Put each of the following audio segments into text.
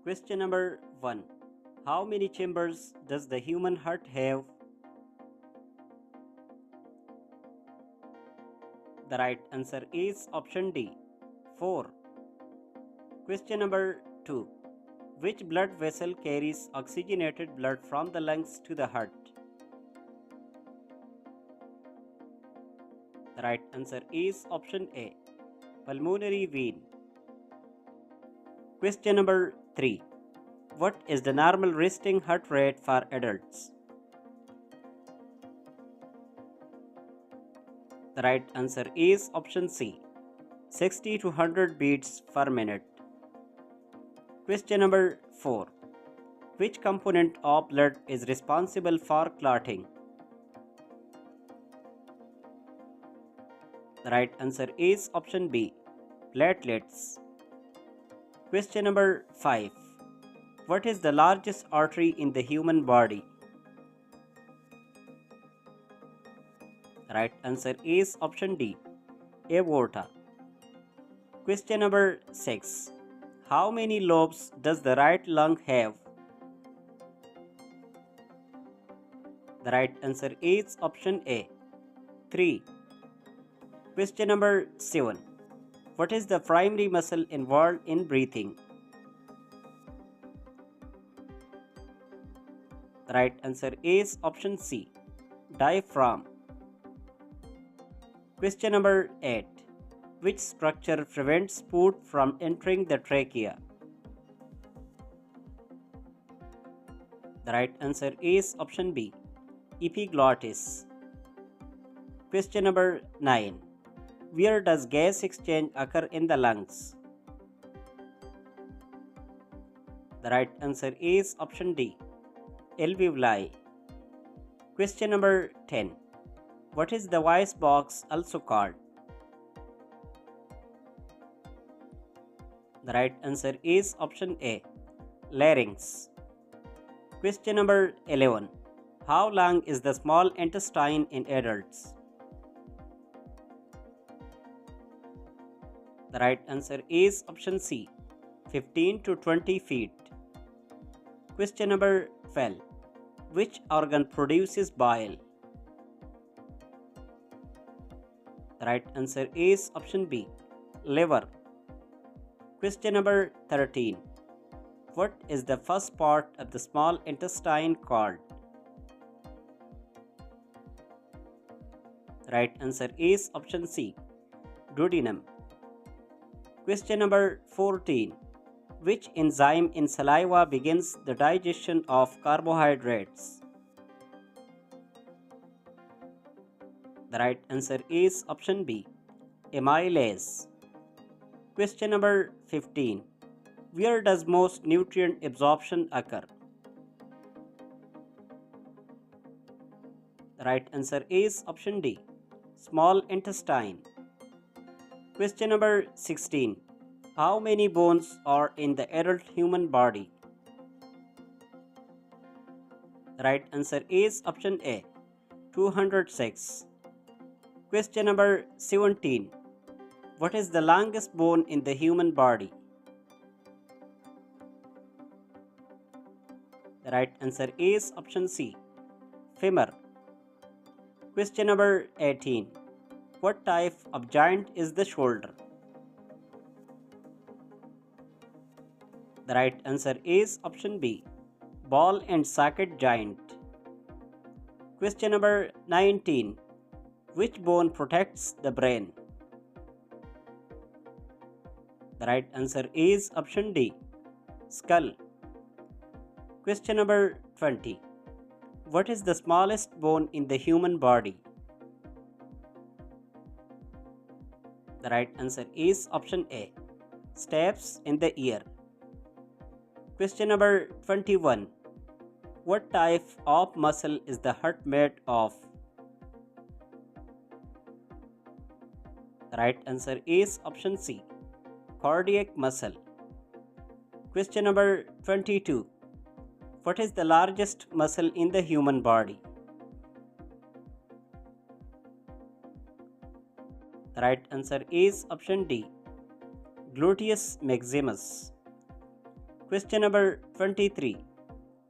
Question number 1. How many chambers does the human heart have? The right answer is option D, 4. Question number 2. Which blood vessel carries oxygenated blood from the lungs to the heart? The right answer is option A, pulmonary vein. Question number 3. What is the normal resting heart rate for adults? The right answer is option C, 60 to 100 beats per minute. Question number 4. Which component of blood is responsible for clotting? The right answer is option B, platelets. Question number 5. What is the largest artery in the human body? The right answer is option D, aorta. Question number 6. How many lobes does the right lung have? The right answer is option A, 3. Question number 7. What is the primary muscle involved in breathing? The right answer is option C, diaphragm. Question number 8. Which structure prevents food from entering the trachea? The right answer is option B, epiglottis. Question number 9. Where does gas exchange occur in the lungs? The right answer is option D, alveoli. Question number 10. What is the voice box also called? The right answer is option A, larynx. Question number 11. How long is the small intestine in adults? The right answer is option C, 15 to 20 feet. Question number 12. Which organ produces bile? The right answer is option B, liver. Question number 13. What is the first part of the small intestine called? The right answer is option C, duodenum. Question number 14. Which enzyme in saliva begins the digestion of carbohydrates? The right answer is option B, amylase. Question number 15. Where does most nutrient absorption occur? The right answer is option D, small intestine. Question number 16. How many bones are in the adult human body? The right answer is option A, 206. Question number 17. What is the longest bone in the human body? The right answer is option C, femur. Question number 18. What type of joint is the shoulder? The right answer is option B, ball and socket joint. Question number 19. Which bone protects the brain? The right answer is option D, skull. Question number 20. What is the smallest bone in the human body? The right answer is option A, stapes in the ear. Question number 21. What type of muscle is the heart made of? The right answer is option C, cardiac muscle. Question number 22. What is the largest muscle in the human body? The right answer is option D, gluteus maximus. Question number 23.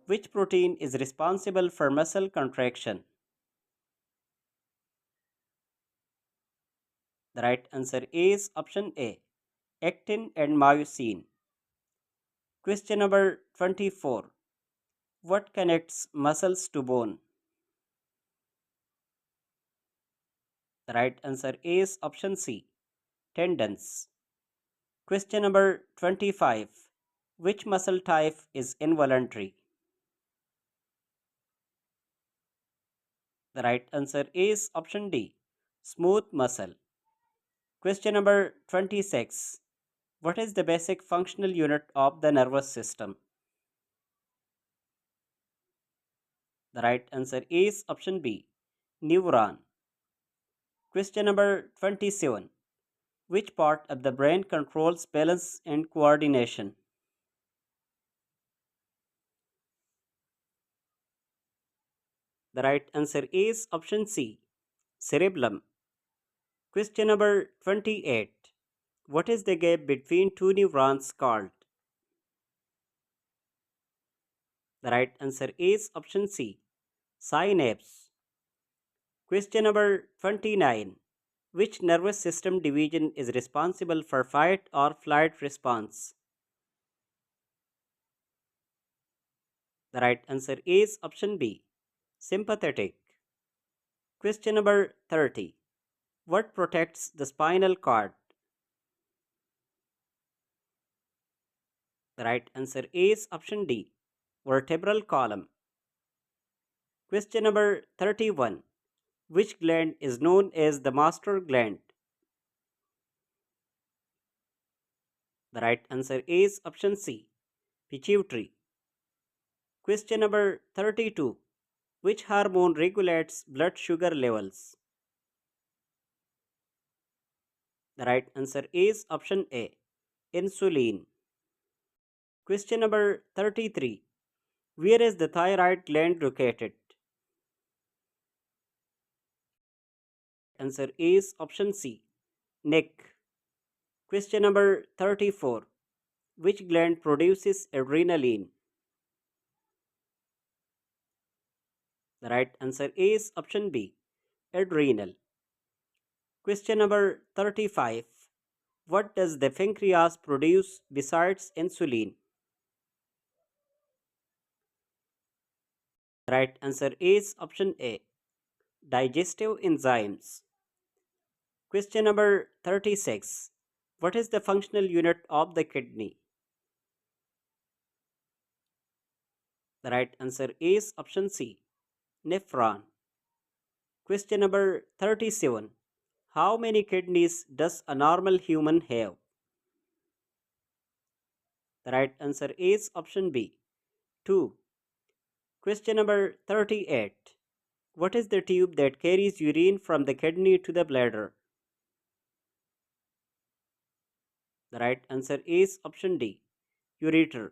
Which protein is responsible for muscle contraction? The right answer is option A, actin and myosin. Question number 24. What connects muscles to bone? The right answer is option C, tendons. Question number 25. Which muscle type is involuntary? The right answer is option D, smooth muscle. Question number 26. What is the basic functional unit of the nervous system? The right answer is option B, neuron. Question number 27. Which part of the brain controls balance and coordination? The right answer is option C, cerebellum. Question number 28. What is the gap between two neurons called? The right answer is option C, synapse. Question number 29. Which nervous system division is responsible for fight or flight response? The right answer is option B, sympathetic. Question number 30. What protects the spinal cord? The right answer is option D, vertebral column. Question number 31. Which gland is known as the master gland? The right answer is option C, pituitary. Question number 32. Which hormone regulates blood sugar levels? The right answer is option A, insulin. Question number 33. Where is the thyroid gland located? Answer is option C, neck. Question number 34. Which gland produces adrenaline? The right answer is option B, adrenal. Question number 35. What does the pancreas produce besides insulin? The right answer is option A, digestive enzymes. Question number 36. What is the functional unit of the kidney? The right answer is option C, nephron. Question number 37. How many kidneys does a normal human have? The right answer is option B, 2. Question number 38. What is the tube that carries urine from the kidney to the bladder? The right answer is option D, ureter.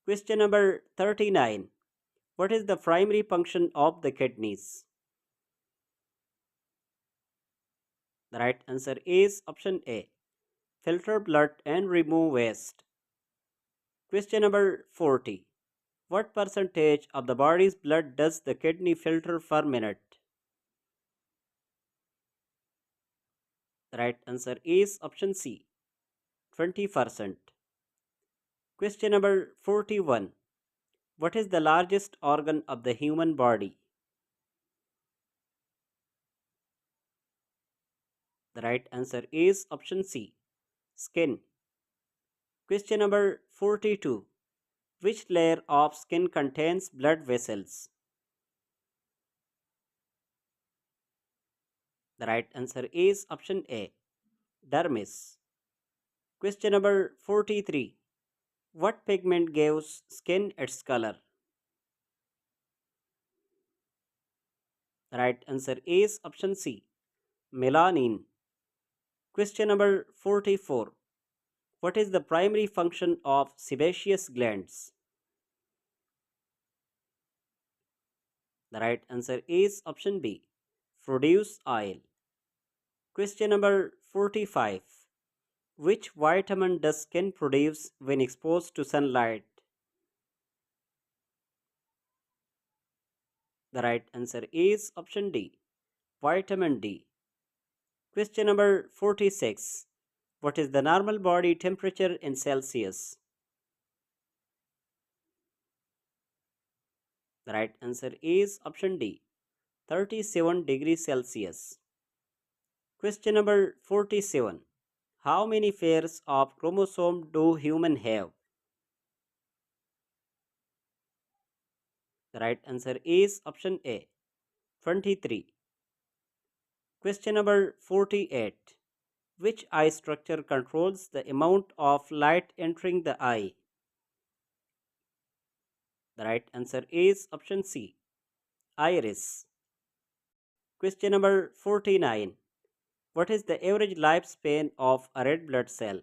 Question number 39. What is the primary function of the kidneys? The right answer is option A, filter blood and remove waste. Question number 40. What percentage of the body's blood does the kidney filter per minute? The right answer is option C, 20%. Question number 41. What is the largest organ of the human body? The right answer is option C, skin. Question number 42. Which layer of skin contains blood vessels? The right answer is option A, dermis. Question number 43. What pigment gives skin its color? The right answer is option C, melanin. Question number 44. What is the primary function of sebaceous glands? The right answer is option B, produce oil. Question number 45. Which vitamin does skin produce when exposed to sunlight? The right answer is option D, vitamin D. Question number 46. What is the normal body temperature in Celsius? The right answer is option D, 37 degrees Celsius. Question number 47. How many pairs of chromosome do humans have? The right answer is option A, 23. Question number 48. Which eye structure controls the amount of light entering the eye? The right answer is option C, iris. Question number 49. What is the average lifespan of a red blood cell?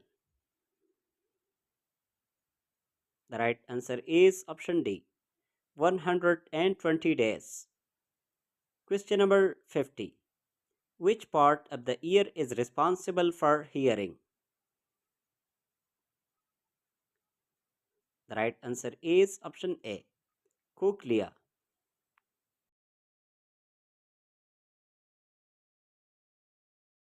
The right answer is option D, 120 days. Question number 50. Which part of the ear is responsible for hearing? The right answer is option A, cochlea.